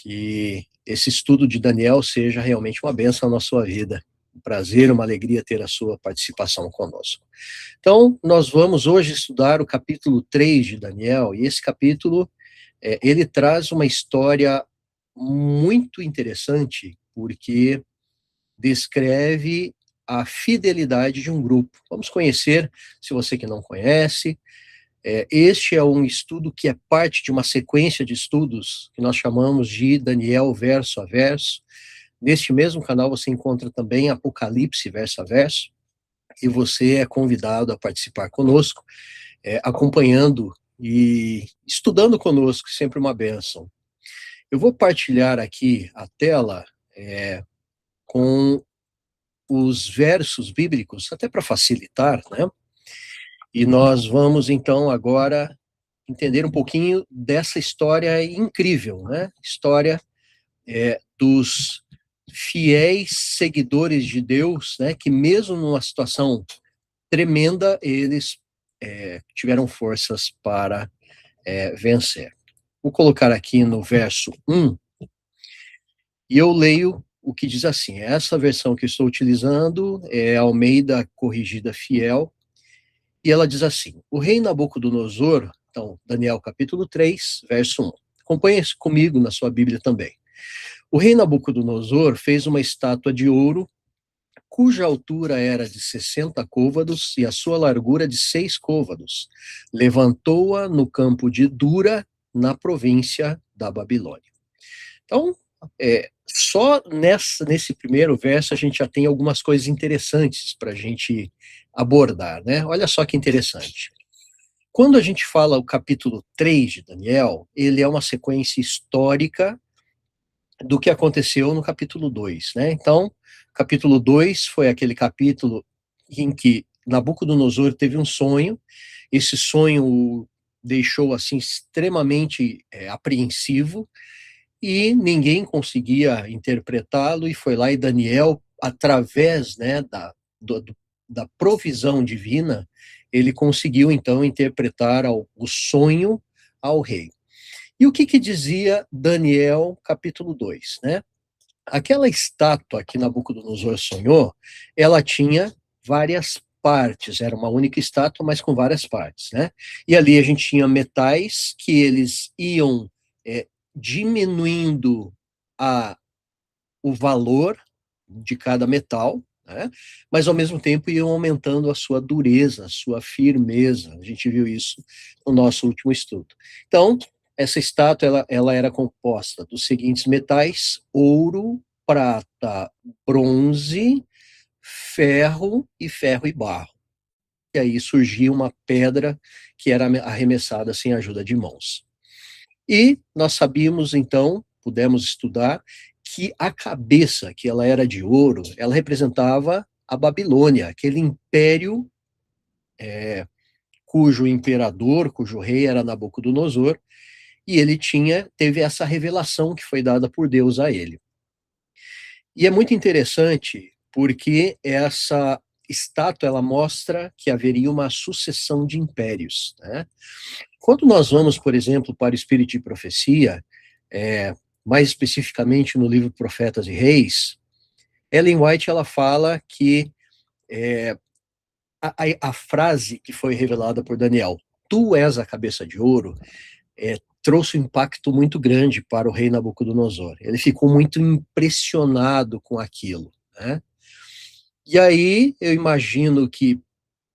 Que esse estudo de Daniel seja realmente uma bênção na sua vida. Um prazer, uma alegria ter a sua participação conosco. Então, nós vamos hoje estudar o capítulo 3 de Daniel, e esse capítulo, ele traz uma história muito interessante, porque descreve a fidelidade de um grupo. Vamos conhecer, se você que não conhece, este é um estudo que é parte de uma sequência de estudos que nós chamamos de Daniel verso a verso. Neste mesmo canal você encontra também Apocalipse verso a verso, e você é convidado a participar conosco, acompanhando e estudando conosco, sempre uma bênção. Eu vou partilhar aqui a tela com os versos bíblicos, até para facilitar, né? E nós vamos então agora entender um pouquinho dessa história incrível, né? História dos fiéis seguidores de Deus, né? Que mesmo numa situação tremenda, eles tiveram forças para vencer. Vou colocar aqui no verso 1, e eu leio o que diz assim. Essa versão que eu estou utilizando é a Almeida Corrigida Fiel, e ela diz assim: o rei Nabucodonosor, então, Daniel capítulo 3, verso 1. Acompanhe comigo na sua Bíblia também. O rei Nabucodonosor fez uma estátua de ouro, cuja altura era de 60 côvados e a sua largura de 6 côvados. Levantou-a no campo de Dura, na província da Babilônia. Então, só nesse primeiro verso a gente já tem algumas coisas interessantes para a gente abordar, né? Olha só que interessante. Quando a gente fala o capítulo 3 de Daniel, ele é uma sequência histórica do que aconteceu no capítulo 2, né? Então, capítulo 2 foi aquele capítulo em que Nabucodonosor teve um sonho, esse sonho o deixou assim extremamente apreensivo, e ninguém conseguia interpretá-lo, e foi lá e Daniel, através, né, da provisão divina, ele conseguiu então interpretar o sonho ao rei. E o que dizia Daniel capítulo 2, né? Aquela estátua que Nabucodonosor sonhou, ela tinha várias partes, era uma única estátua, mas com várias partes, né? E ali a gente tinha metais que eles iam diminuindo o valor de cada metal, né? Mas ao mesmo tempo iam aumentando a sua dureza, a sua firmeza. A gente viu isso no nosso último estudo. Então, essa estátua ela era composta dos seguintes metais: ouro, prata, bronze, ferro e barro. E aí surgia uma pedra que era arremessada sem ajuda de mãos. E nós sabíamos, então, pudemos estudar, que a cabeça, que ela era de ouro, ela representava a Babilônia, aquele império cujo imperador, cujo rei era Nabucodonosor, e ele teve essa revelação que foi dada por Deus a ele. E é muito interessante porque essa estátua ela mostra que haveria uma sucessão de impérios, né? Quando nós vamos, por exemplo, para o Espírito de Profecia, mais especificamente no livro Profetas e Reis, Ellen White ela fala que a frase que foi revelada por Daniel, tu és a cabeça de ouro, trouxe um impacto muito grande para o rei Nabucodonosor. Ele ficou muito impressionado com aquilo, né? E aí eu imagino que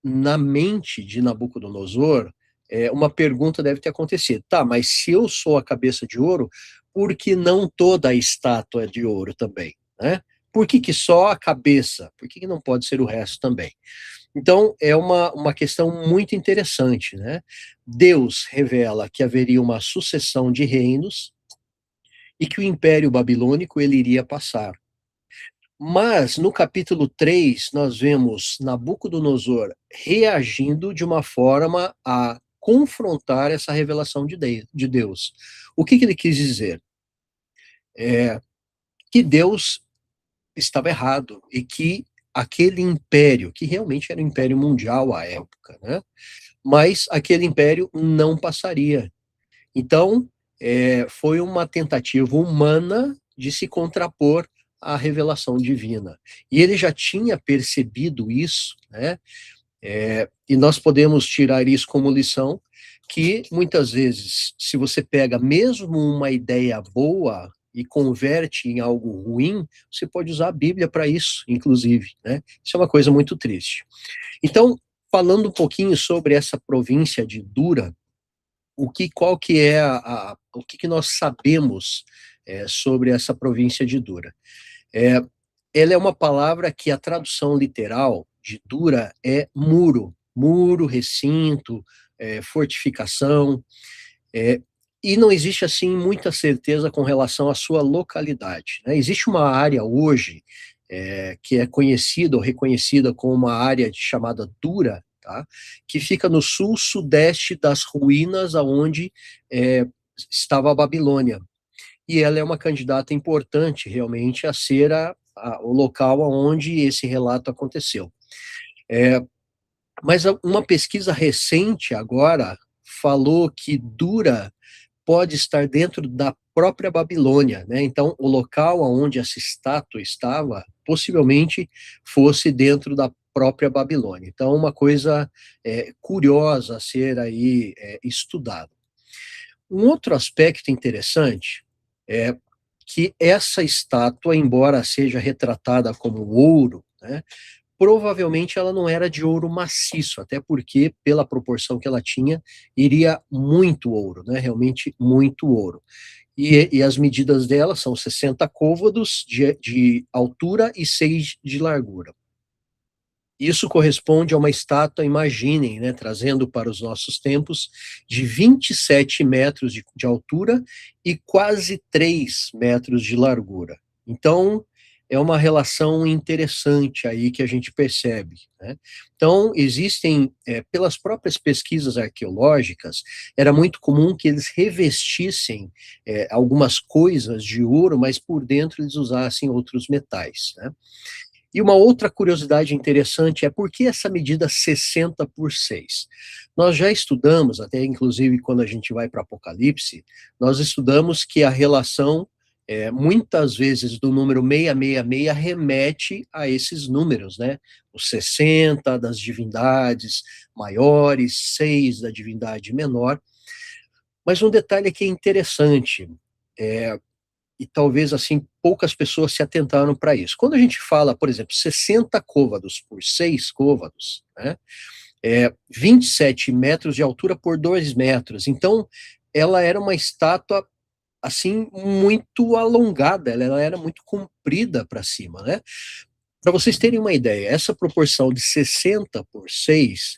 na mente de Nabucodonosor, uma pergunta deve ter acontecido. Tá, mas se eu sou a cabeça de ouro, por que não toda a estátua é de ouro também, né? Por que só a cabeça? Por que não pode ser o resto também? Então, é uma questão muito interessante, né? Deus revela que haveria uma sucessão de reinos e que o Império Babilônico ele iria passar. Mas, no capítulo 3, nós vemos Nabucodonosor reagindo de uma forma a confrontar essa revelação de Deus. O que ele quis dizer? Que Deus estava errado e que aquele império, que realmente era um império mundial à época, né? Mas aquele império não passaria. Então, foi uma tentativa humana de se contrapor à revelação divina. E ele já tinha percebido isso, né? E nós podemos tirar isso como lição, que muitas vezes, se você pega mesmo uma ideia boa e converte em algo ruim, você pode usar a Bíblia para isso, inclusive, né? Isso é uma coisa muito triste. Então, falando um pouquinho sobre essa província de Dura, qual que é o que nós sabemos sobre essa província de Dura? É, Ela é uma palavra que a tradução literal de Dura é muro, muro, recinto, fortificação, é, e não existe assim muita certeza com relação à sua localidade, né? Existe uma área hoje que é conhecida ou reconhecida como uma área chamada Dura, tá? Que fica no sul-sudeste das ruínas aonde estava a Babilônia. E ela é uma candidata importante realmente a ser o local onde esse relato aconteceu. É, mas uma pesquisa recente agora falou que Dura pode estar dentro da própria Babilônia, né? Então, o local onde essa estátua estava possivelmente fosse dentro da própria Babilônia. Então, uma coisa curiosa a ser aí estudada. Um outro aspecto interessante é que essa estátua, embora seja retratada como ouro, né, provavelmente ela não era de ouro maciço, até porque, pela proporção que ela tinha, iria muito ouro, né, realmente muito ouro. E as medidas dela são 60 côvados de altura e 6 de largura. Isso corresponde a uma estátua, imaginem, né, trazendo para os nossos tempos, de 27 metros de altura e quase 3 metros de largura. Então, é uma relação interessante aí que a gente percebe, né? Então, existem, pelas próprias pesquisas arqueológicas, era muito comum que eles revestissem algumas coisas de ouro, mas por dentro eles usassem outros metais, né? E uma outra curiosidade interessante é por que essa medida 60 por 6? Nós já estudamos, até inclusive quando a gente vai para Apocalipse, nós estudamos que a relação, muitas vezes, do número 666 remete a esses números, né? Os 60 das divindades maiores, 6 da divindade menor. Mas um detalhe que é interessante, é, e talvez assim poucas pessoas se atentaram para isso. Quando a gente fala, por exemplo, 60 côvados por 6 côvados, né, 27 metros de altura por 2 metros. Então, ela era uma estátua assim muito alongada, ela era muito comprida para cima, né? Para vocês terem uma ideia, essa proporção de 60 por 6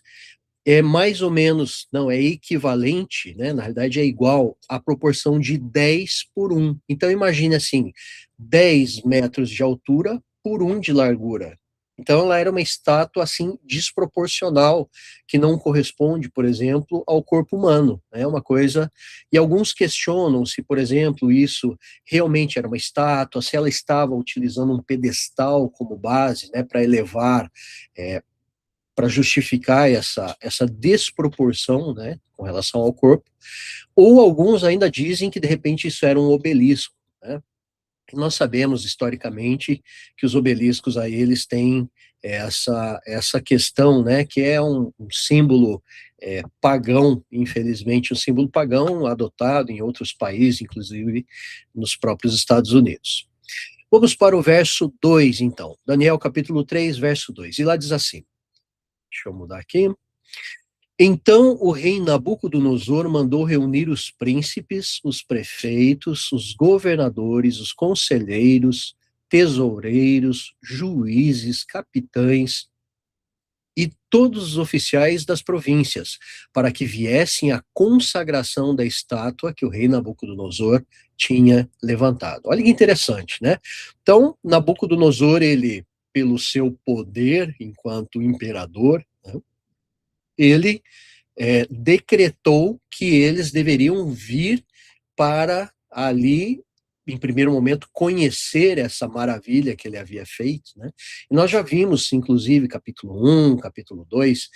é mais ou menos, não, é equivalente, né? Na realidade é igual à proporção de 10 por 1. Então imagine assim, 10 metros de altura por 1 de largura. Então ela era uma estátua assim desproporcional, que não corresponde, por exemplo, ao corpo humano. É uma coisa. E alguns questionam se, por exemplo, isso realmente era uma estátua, se ela estava utilizando um pedestal como base, né, para elevar para justificar essa desproporção, né, com relação ao corpo, ou alguns ainda dizem que de repente isso era um obelisco, né? Nós sabemos historicamente que os obeliscos aí eles têm essa questão, né, que é um símbolo pagão, infelizmente um símbolo pagão adotado em outros países, inclusive nos próprios Estados Unidos. Vamos para o verso 2, então. Daniel capítulo 3, verso 2. E lá diz assim, deixa eu mudar aqui. Então o rei Nabucodonosor mandou reunir os príncipes, os prefeitos, os governadores, os conselheiros, tesoureiros, juízes, capitães e todos os oficiais das províncias, para que viessem à consagração da estátua que o rei Nabucodonosor tinha levantado. Olha que interessante, né? Então, Nabucodonosor, ele, pelo seu poder enquanto imperador, né, ele decretou que eles deveriam vir para ali, em primeiro momento, conhecer essa maravilha que ele havia feito, né? E nós já vimos, inclusive, capítulo 1, capítulo 2,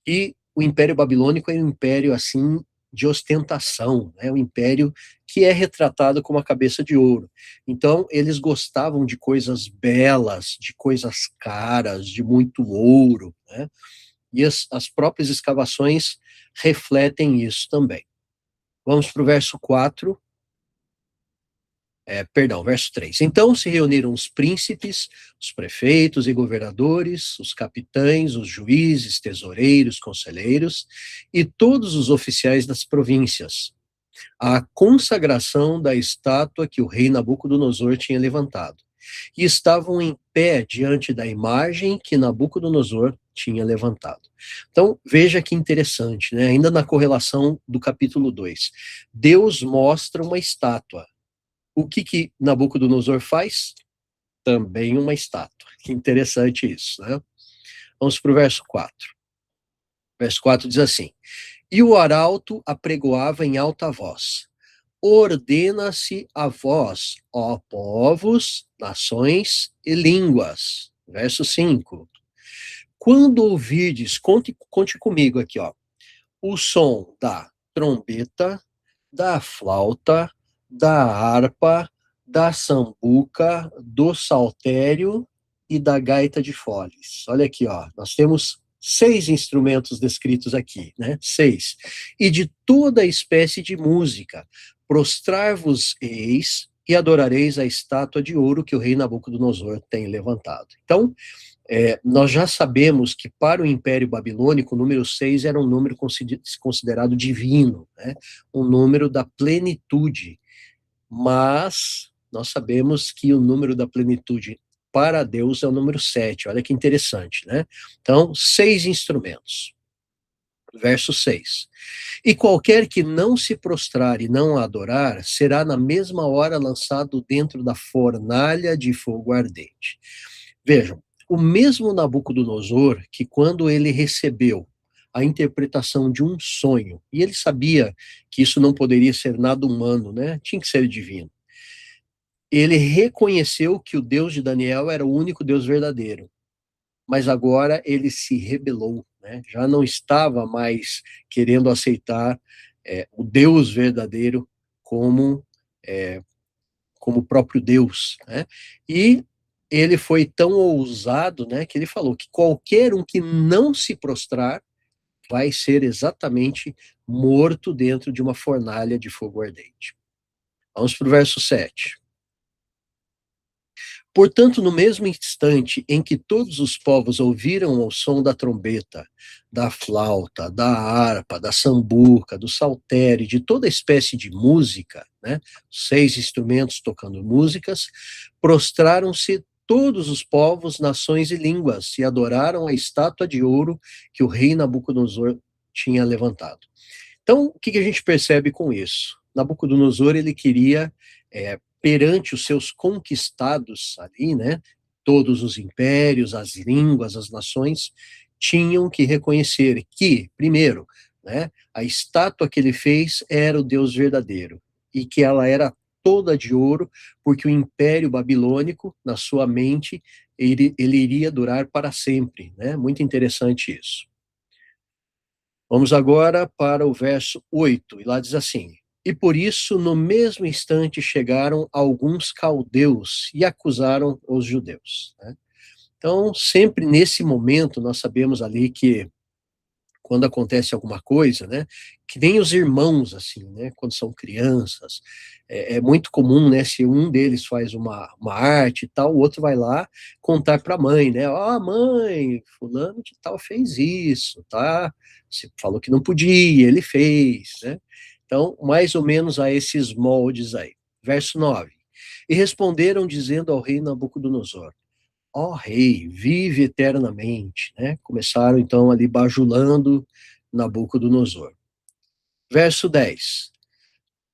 que o Império Babilônico é um império, assim, de ostentação, né? O império que é retratado como a cabeça de ouro. Então, eles gostavam de coisas belas, de coisas caras, de muito ouro, né? E as próprias escavações refletem isso também. Vamos para o verso 4. Verso 3. Então se reuniram os príncipes, os prefeitos e governadores, os capitães, os juízes, tesoureiros, conselheiros e todos os oficiais das províncias, à consagração da estátua que o rei Nabucodonosor tinha levantado. E estavam em pé diante da imagem que Nabucodonosor tinha levantado. Então, veja que interessante, né? Ainda na correlação do capítulo 2. Deus mostra uma estátua. O que Nabucodonosor faz? Também uma estátua. Que interessante isso, né? Vamos para o verso 4. Verso 4 diz assim: E o arauto apregoava em alta voz: Ordena-se a vós, ó povos, nações e línguas. Verso 5. Quando ouvirdes, conte comigo aqui, ó, o som da trombeta, da flauta, da harpa, da sambuca, do saltério e da gaita de foles. Olha aqui, ó, nós temos 6 instrumentos descritos aqui, né? 6. E de toda espécie de música, prostrar-vos-eis e adorareis a estátua de ouro que o rei Nabucodonosor tem levantado. Então, nós já sabemos que para o Império Babilônico, o número 6 era um número considerado divino, né? Um número da plenitude, mas nós sabemos que o número da plenitude para Deus é o número 7, olha que interessante, né? Então, 6 instrumentos. Verso 6. E qualquer que não se prostrar e não a adorar, será na mesma hora lançado dentro da fornalha de fogo ardente. Vejam, o mesmo Nabucodonosor, que quando ele recebeu a interpretação de um sonho, e ele sabia que isso não poderia ser nada humano, né? Tinha que ser divino. Ele reconheceu que o Deus de Daniel era o único Deus verdadeiro, mas agora ele se rebelou, né? Já não estava mais querendo aceitar o Deus verdadeiro como como o próprio Deus, né? E ele foi tão ousado, né, que ele falou que qualquer um que não se prostrar vai ser exatamente morto dentro de uma fornalha de fogo ardente. Vamos para o verso 7. Portanto, no mesmo instante em que todos os povos ouviram o som da trombeta, da flauta, da harpa, da sambuca, do saltério, de toda espécie de música, né, 6 instrumentos tocando músicas, prostraram-se todos os povos, nações e línguas e adoraram a estátua de ouro que o rei Nabucodonosor tinha levantado. Então, o que a gente percebe com isso? Nabucodonosor, ele queria, perante os seus conquistados ali, né, todos os impérios, as línguas, as nações, tinham que reconhecer que, primeiro, né, a estátua que ele fez era o Deus verdadeiro, e que ela era toda de ouro, porque o Império Babilônico, na sua mente, ele iria durar para sempre, né? Muito interessante isso. Vamos agora para o verso 8, e lá diz assim: E por isso, no mesmo instante, chegaram alguns caldeus e acusaram os judeus, né? Então, sempre nesse momento, nós sabemos ali que quando acontece alguma coisa, né, que nem os irmãos, assim, né, quando são crianças, é muito comum, né, se um deles faz uma arte e tal, o outro vai lá contar para a mãe, né, ó, mãe, fulano de tal fez isso, tá, você falou que não podia, ele fez, né, então, mais ou menos a esses moldes aí. Verso 9, e responderam dizendo ao rei Nabucodonosor: Ó rei, vive eternamente, né? Começaram então ali bajulando Nabucodonosor. Verso 10.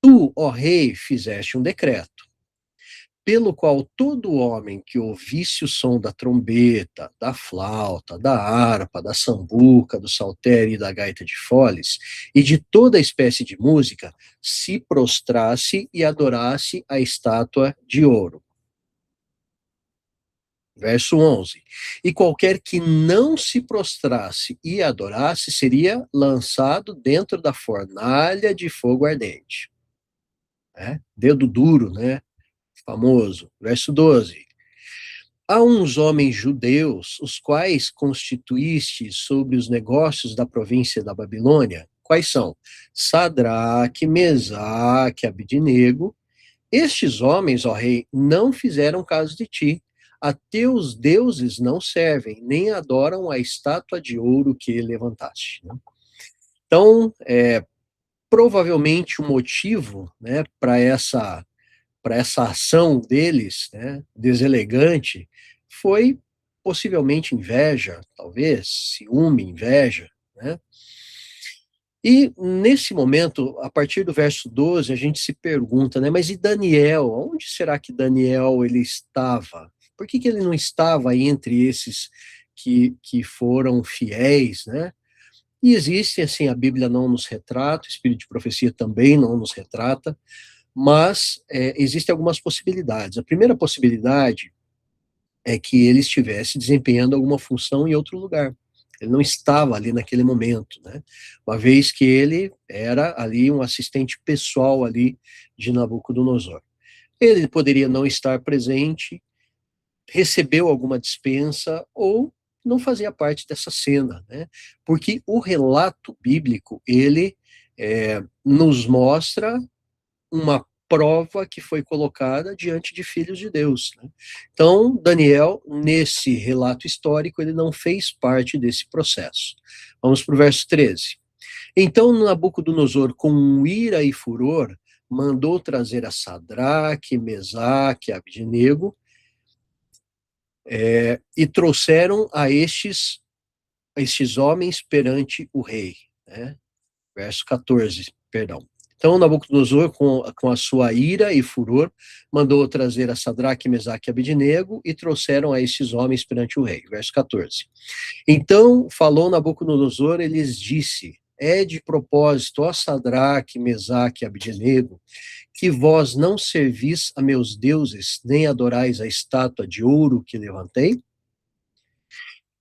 Tu, ó rei, fizeste um decreto, pelo qual todo homem que ouvisse o som da trombeta, da flauta, da harpa, da sambuca, do saltério e da gaita de foles, e de toda espécie de música, se prostrasse e adorasse a estátua de ouro. Verso 11: e qualquer que não se prostrasse e adorasse seria lançado dentro da fornalha de fogo ardente. Dedo duro, né? Famoso. Verso 12: há uns homens judeus, os quais constituíste sobre os negócios da província da Babilônia. Quais são? Sadraque, Mesaque, Abidnego. Estes homens, ó rei, não fizeram caso de ti. A teus deuses não servem, nem adoram a estátua de ouro que levantaste. Então, provavelmente o motivo, né, para essa ação deles, né, deselegante, foi possivelmente inveja, talvez, ciúme, inveja, né? E nesse momento, a partir do verso 12, a gente se pergunta, né, mas e Daniel? Onde será que Daniel ele estava? Por que que ele não estava entre esses que foram fiéis, né? E existem, assim, a Bíblia não nos retrata, o Espírito de Profecia também não nos retrata, mas existem algumas possibilidades. A primeira possibilidade é que ele estivesse desempenhando alguma função em outro lugar. Ele não estava ali naquele momento, né? Uma vez que ele era ali um assistente pessoal ali de Nabucodonosor. Ele poderia não estar presente, recebeu alguma dispensa ou não fazia parte dessa cena, né? Porque o relato bíblico, ele nos mostra uma prova que foi colocada diante de filhos de Deus, né? Então, Daniel, nesse relato histórico, ele não fez parte desse processo. Vamos para o verso 13. Então, Nabucodonosor, com ira e furor, mandou trazer a Sadraque, Mesaque, Abidnego, e trouxeram a estes homens perante o rei, né? Verso 14, perdão. Então, Nabucodonosor, com a sua ira e furor, mandou trazer a Sadraque, Mesaque e Abidnego e trouxeram a estes homens perante o rei. Verso 14. Então falou Nabucodonosor, ele lhes disse: é de propósito, ó Sadraque, Mesaque e Abidnego, que vós não servis a meus deuses, nem adorais a estátua de ouro que levantei?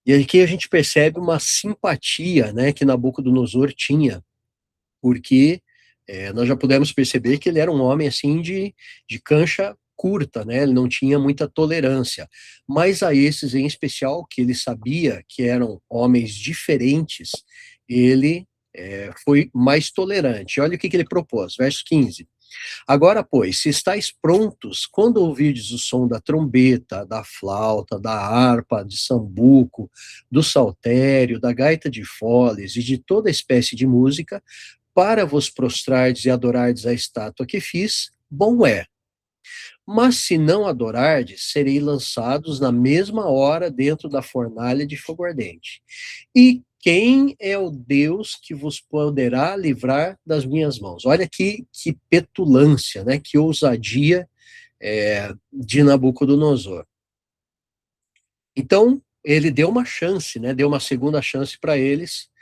E aqui a gente percebe uma simpatia, né, que Nabucodonosor tinha, porque nós já pudemos perceber que ele era um homem assim de cancha curta, né? Ele não tinha muita tolerância. Mas a esses em especial, que ele sabia que eram homens diferentes, ele foi mais tolerante. Olha o que ele propôs, verso 15. Agora, pois, se estáis prontos, quando ouvirdes o som da trombeta, da flauta, da harpa, de sambuco, do saltério, da gaita de foles e de toda espécie de música, para vos prostrardes e adorardes a estátua que fiz, bom é. Mas se não adorardes, serei lançados na mesma hora dentro da fornalha de fogo ardente. E quem é o Deus que vos poderá livrar das minhas mãos? Olha que petulância, né? Que ousadia de Nabucodonosor. Então, ele deu uma chance, né? Deu uma segunda chance para eles.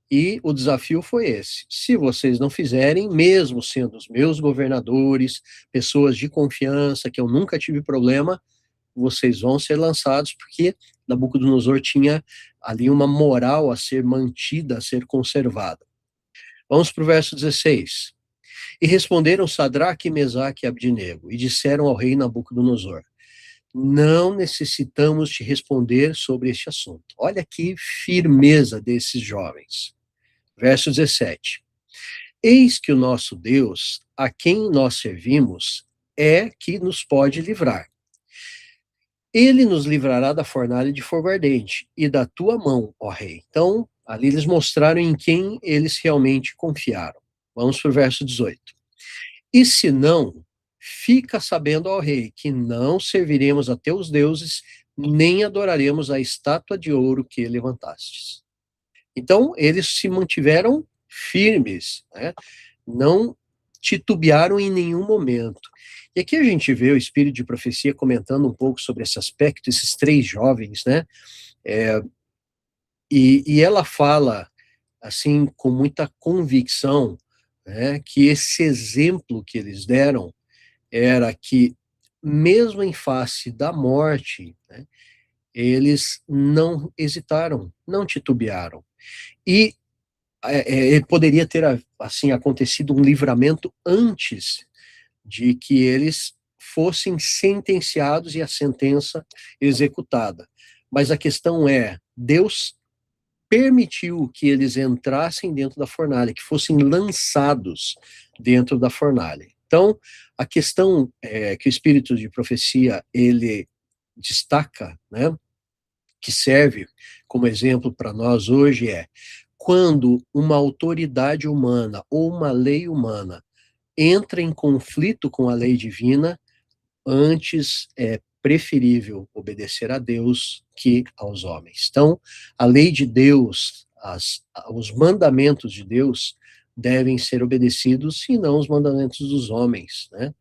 E o desafio foi esse: se vocês não fizerem, mesmo sendo os meus governadores, pessoas de confiança, que eu nunca tive problema, vocês vão ser lançados, porque Nabucodonosor tinha ali uma moral a ser mantida, a ser conservada. Vamos para o verso 16. E responderam Sadraque, Mesaque e Abdinego, e disseram ao rei Nabucodonosor: não necessitamos te responder sobre este assunto. Olha que firmeza desses jovens. Verso 17. Eis que o nosso Deus, a quem nós servimos, é que nos pode livrar. Ele nos livrará da fornalha de fogo ardente e da tua mão, ó rei. Então, ali eles mostraram em quem eles realmente confiaram. Vamos para o verso 18. E se não, fica sabendo, ó rei, que não serviremos a teus deuses, nem adoraremos a estátua de ouro que levantastes. Então, eles se mantiveram firmes, né? Não titubearam em nenhum momento. E aqui a gente vê o Espírito de Profecia comentando um pouco sobre esse aspecto, esses três jovens, né? E ela fala, assim, com muita convicção, né, que esse exemplo que eles deram era que, mesmo em face da morte, né, eles não hesitaram, não titubearam. E poderia ter, assim, acontecido um livramento antes de que eles fossem sentenciados e a sentença executada. Mas a questão é, Deus permitiu que eles entrassem dentro da fornalha, que fossem lançados dentro da fornalha. Então, a questão que o espírito de profecia ele destaca, né, que serve como exemplo para nós hoje é quando uma autoridade humana ou uma lei humana entra em conflito com a lei divina, antes é preferível obedecer a Deus que aos homens. Então, a lei de Deus, os mandamentos de Deus devem ser obedecidos e não os mandamentos dos homens, né?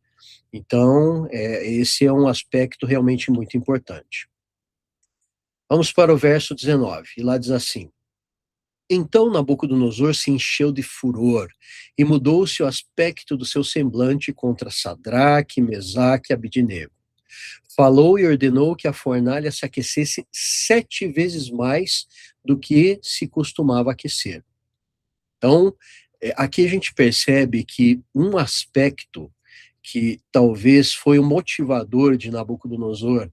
Então, esse é um aspecto realmente muito importante. Vamos para o verso 19, e lá diz assim: Então Nabucodonosor se encheu de furor e mudou-se o aspecto do seu semblante contra Sadraque, Mesaque e Abidnego. Falou e ordenou que a fornalha se aquecesse 7 vezes mais do que se costumava aquecer. Então, aqui a gente percebe que um aspecto que talvez foi o motivador de Nabucodonosor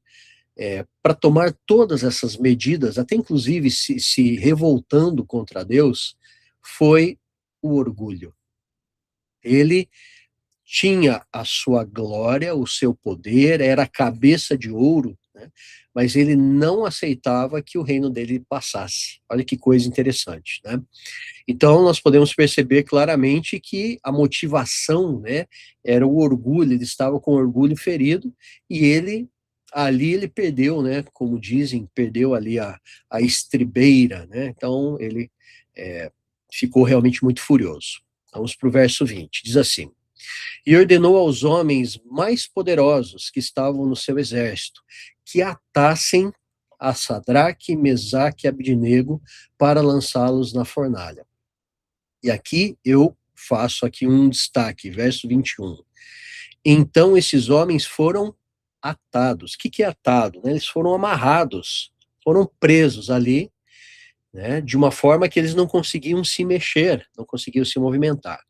para tomar todas essas medidas, até inclusive se revoltando contra Deus, foi o orgulho. Ele tinha a sua glória, o seu poder, era a cabeça de ouro, né? Mas ele não aceitava que o reino dele passasse. Olha que coisa interessante, né? Então nós podemos perceber claramente que a motivação, né, era o orgulho, ele estava com orgulho ferido e ele perdeu, né, como dizem, perdeu ali a estribeira, né? Então ele é, ficou realmente muito furioso. Vamos para o verso 20, diz assim: E ordenou aos homens mais poderosos que estavam no seu exército que atassem a Sadraque, Mesaque e Abidnego para lançá-los na fornalha. E aqui eu faço aqui um destaque, verso 21. Então esses homens foram atados. O que é atado? Né? Eles foram amarrados, foram presos ali, né, de uma forma que eles não conseguiam se mexer, não conseguiam se movimentar.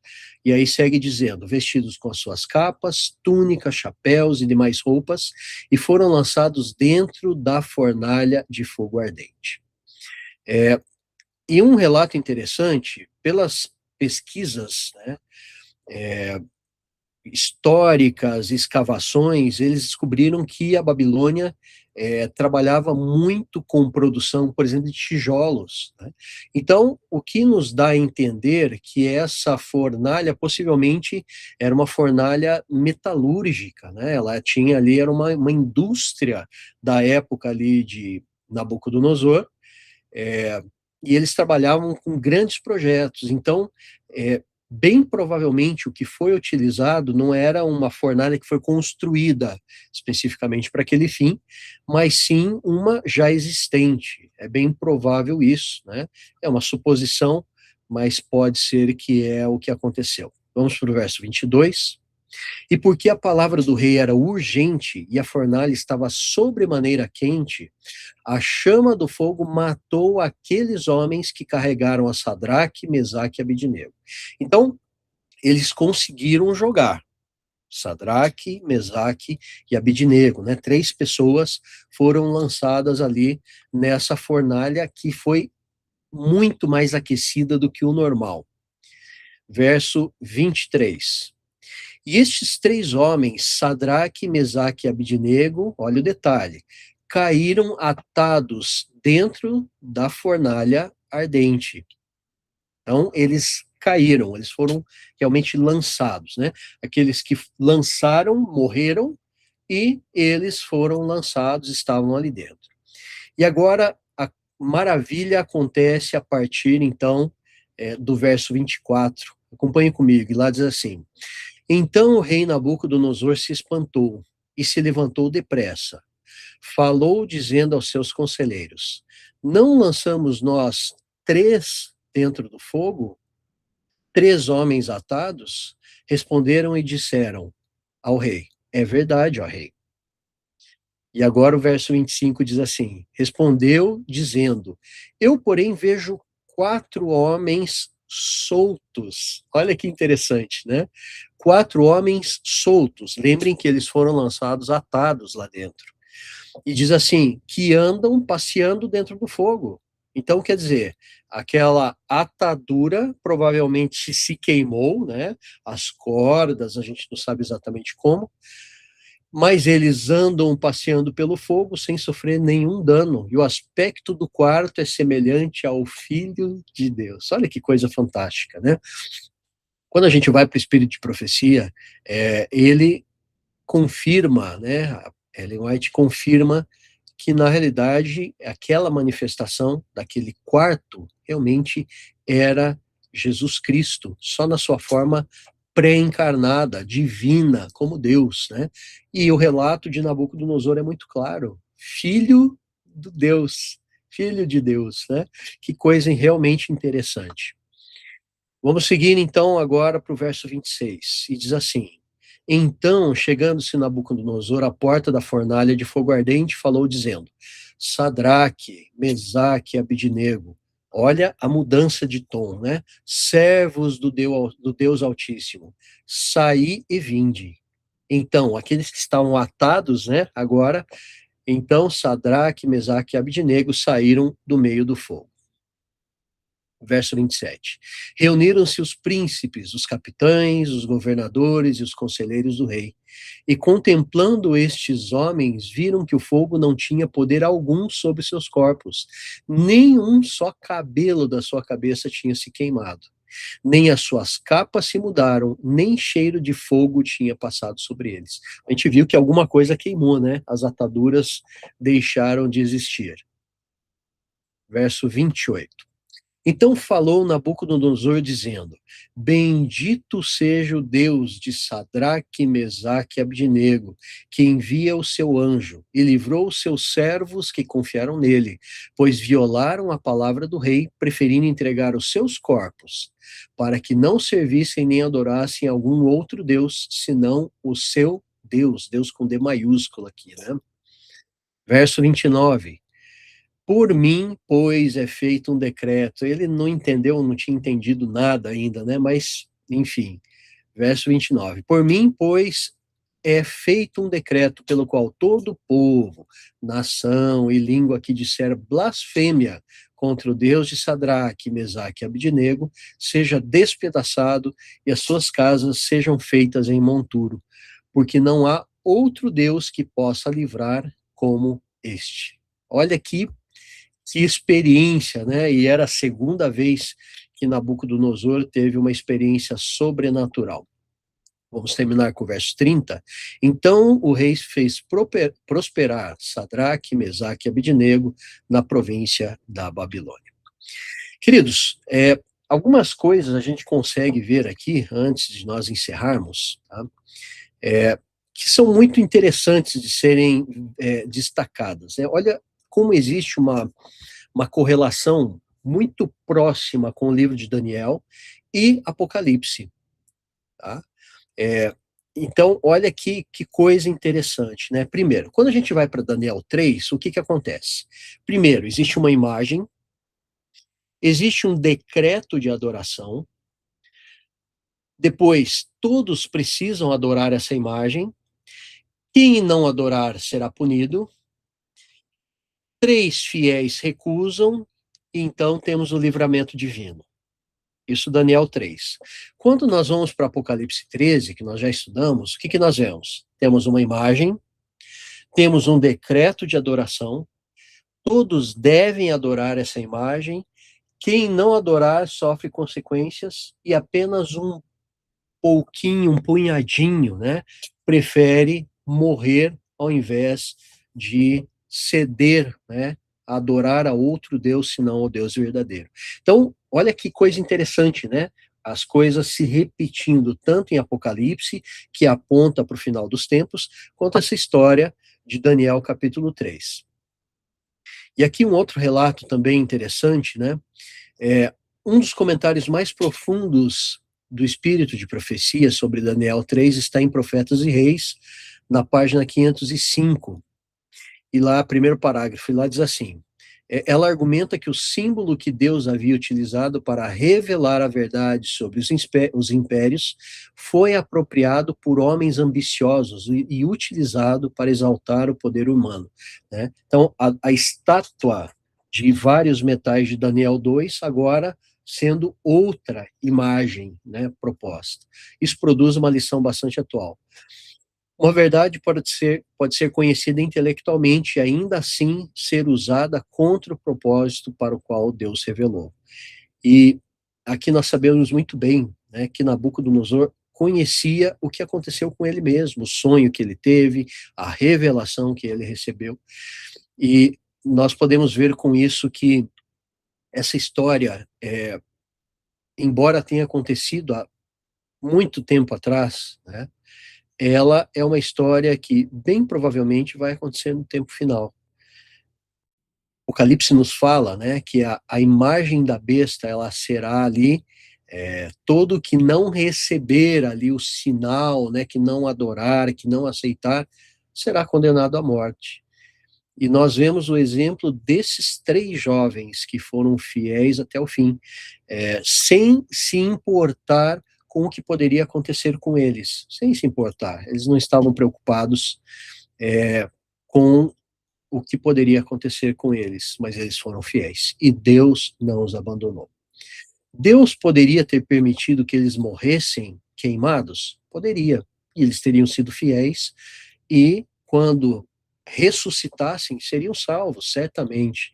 E aí segue dizendo, vestidos com as suas capas, túnicas, chapéus e demais roupas, e foram lançados dentro da fornalha de fogo ardente. E um relato interessante, pelas pesquisas, né, históricas, escavações, eles descobriram que a Babilônia trabalhava muito com produção, por exemplo, de tijolos, né? Então, o que nos dá a entender que essa fornalha possivelmente era uma fornalha metalúrgica, né? Ela tinha ali, era uma indústria da época ali de Nabucodonosor, e eles trabalhavam com grandes projetos. Então, bem provavelmente o que foi utilizado não era uma fornalha que foi construída especificamente para aquele fim, mas sim uma já existente. É bem provável isso, né? É uma suposição, mas pode ser que é o que aconteceu. Vamos para o verso 22. E porque a palavra do rei era urgente e a fornalha estava sobremaneira quente, a chama do fogo matou aqueles homens que carregaram a Sadraque, Mesaque e Abidnego. Então, eles conseguiram jogar Sadraque, Mesaque e Abidnego, né? 3 pessoas foram lançadas ali nessa fornalha que foi muito mais aquecida do que o normal. Verso 23. E estes 3 homens, Sadraque, Mesaque e Abidnego, olha o detalhe, caíram atados dentro da fornalha ardente. Então, eles caíram, eles foram realmente lançados, né? Aqueles que lançaram morreram e eles foram lançados, estavam ali dentro. E agora a maravilha acontece a partir, então, do verso 24. Acompanhe comigo, e lá diz assim: Então o rei Nabucodonosor se espantou e se levantou depressa. Falou dizendo aos seus conselheiros: Não lançamos nós 3 dentro do fogo? 3 homens atados? Responderam e disseram ao rei: É verdade, ó rei. E agora o verso 25 diz assim: respondeu, dizendo: eu, porém, vejo 4 homens soltos. Olha que interessante, né? 4 homens soltos. Lembrem que eles foram lançados atados lá dentro. E diz assim: que andam passeando dentro do fogo. Então, quer dizer, aquela atadura provavelmente se queimou, né? As cordas, a gente não sabe exatamente como, mas eles andam passeando pelo fogo sem sofrer nenhum dano, e o aspecto do quarto é semelhante ao Filho de Deus. Olha que coisa fantástica, né? Quando a gente vai para o Espírito de Profecia, ele confirma, né? A Ellen White confirma que, na realidade, aquela manifestação daquele quarto realmente era Jesus Cristo, só na sua forma pré-encarnada, divina, como Deus, né? E o relato de Nabucodonosor é muito claro: filho do Deus, filho de Deus, né? Que coisa realmente interessante. Vamos seguir então agora para o verso 26, e diz assim: então, chegando-se Nabucodonosor à porta da fornalha de fogo ardente, falou dizendo: Sadraque, Mesaque e Abidnego, olha a mudança de tom, né? Servos do Deus Altíssimo, saí e vinde. Então, aqueles que estavam atados, né, agora, então Sadraque, Mesaque e Abidnego saíram do meio do fogo. Verso 27. Reuniram-se os príncipes, os capitães, os governadores e os conselheiros do rei. E contemplando estes homens, viram que o fogo não tinha poder algum sobre seus corpos. Nem um só cabelo da sua cabeça tinha se queimado. Nem as suas capas se mudaram, nem cheiro de fogo tinha passado sobre eles. A gente viu que alguma coisa queimou, né? As ataduras deixaram de existir. Verso 28. Então falou Nabucodonosor, dizendo: bendito seja o Deus de Sadraque, Mesaque e Abidnego, que envia o seu anjo e livrou os seus servos que confiaram nele, pois violaram a palavra do rei, preferindo entregar os seus corpos, para que não servissem nem adorassem algum outro Deus, senão o seu Deus, Deus com D maiúsculo aqui, né? Verso 29. Por mim, pois, é feito um decreto. Ele não entendeu, não tinha entendido nada ainda, né? Mas, enfim, verso 29. Por mim, pois, é feito um decreto pelo qual todo povo, nação e língua que disser blasfêmia contra o Deus de Sadraque, Mesaque e Abidnego seja despedaçado e as suas casas sejam feitas em monturo, porque não há outro Deus que possa livrar como este. Olha aqui que experiência, né? E era a segunda vez que Nabucodonosor teve uma experiência sobrenatural. Vamos terminar com o verso 30. Então o rei fez prosperar Sadraque, Mesaque e Abidnego na província da Babilônia. Queridos, algumas coisas a gente consegue ver aqui, antes de nós encerrarmos, tá? Que são muito interessantes de serem destacadas, né? Olha como existe uma correlação muito próxima com o livro de Daniel e Apocalipse, tá? Então, olha que coisa interessante, né? Primeiro, quando a gente vai para Daniel 3, o que acontece? Primeiro, existe uma imagem, existe um decreto de adoração, depois, todos precisam adorar essa imagem, quem não adorar será punido, 3 fiéis recusam, e então temos o livramento divino. Isso Daniel 3. Quando nós vamos para Apocalipse 13, que nós já estudamos, o que nós vemos? Temos uma imagem, temos um decreto de adoração, todos devem adorar essa imagem, quem não adorar sofre consequências, e apenas um pouquinho, um punhadinho, né, prefere morrer ao invés de ceder, né, a adorar a outro Deus, senão ao Deus verdadeiro. Então, olha que coisa interessante, né? As coisas se repetindo tanto em Apocalipse, que aponta para o final dos tempos, quanto essa história de Daniel capítulo 3. E aqui um outro relato também interessante, né? Um dos comentários mais profundos do espírito de profecia sobre Daniel 3 está em Profetas e Reis, na página 505. E lá, primeiro parágrafo, e lá diz assim: ela argumenta que o símbolo que Deus havia utilizado para revelar a verdade sobre os impérios foi apropriado por homens ambiciosos e utilizado para exaltar o poder humano, né? Então, a estátua de vários metais de Daniel 2, agora sendo outra imagem, né, proposta. Isso produz uma lição bastante atual. Uma verdade pode ser conhecida intelectualmente e ainda assim ser usada contra o propósito para o qual Deus revelou. E aqui nós sabemos muito bem, né, que Nabucodonosor conhecia o que aconteceu com ele mesmo, o sonho que ele teve, a revelação que ele recebeu. E nós podemos ver com isso que essa história, embora tenha acontecido há muito tempo atrás, né, ela é uma história que bem provavelmente vai acontecer no tempo final. O Apocalipse nos fala, né, que a imagem da besta, ela será ali, todo que não receber ali o sinal, né, que não adorar, que não aceitar, será condenado à morte. E nós vemos o exemplo desses 3 jovens que foram fiéis até o fim, sem se importar com o que poderia acontecer com eles, sem se importar. Eles não estavam preocupados, com o que poderia acontecer com eles, mas eles foram fiéis, e Deus não os abandonou. Deus poderia ter permitido que eles morressem queimados? Poderia, e eles teriam sido fiéis, e quando ressuscitassem, seriam salvos, certamente.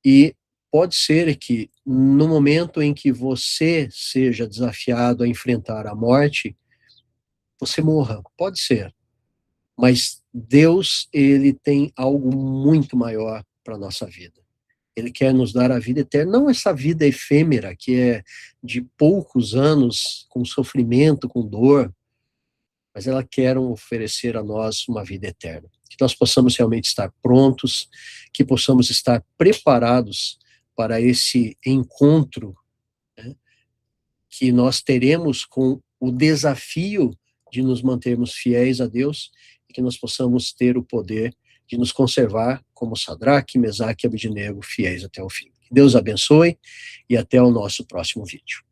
E pode ser que no momento em que você seja desafiado a enfrentar a morte, você morra, pode ser. Mas Deus, ele tem algo muito maior para a nossa vida. Ele quer nos dar a vida eterna, não essa vida efêmera, que é de poucos anos, com sofrimento, com dor, mas ela quer oferecer a nós uma vida eterna. Que nós possamos realmente estar prontos, que possamos estar preparados para esse encontro, né, que nós teremos com o desafio de nos mantermos fiéis a Deus e que nós possamos ter o poder de nos conservar como Sadraque, Mesaque e Abednego, fiéis até o fim. Que Deus abençoe e até o nosso próximo vídeo.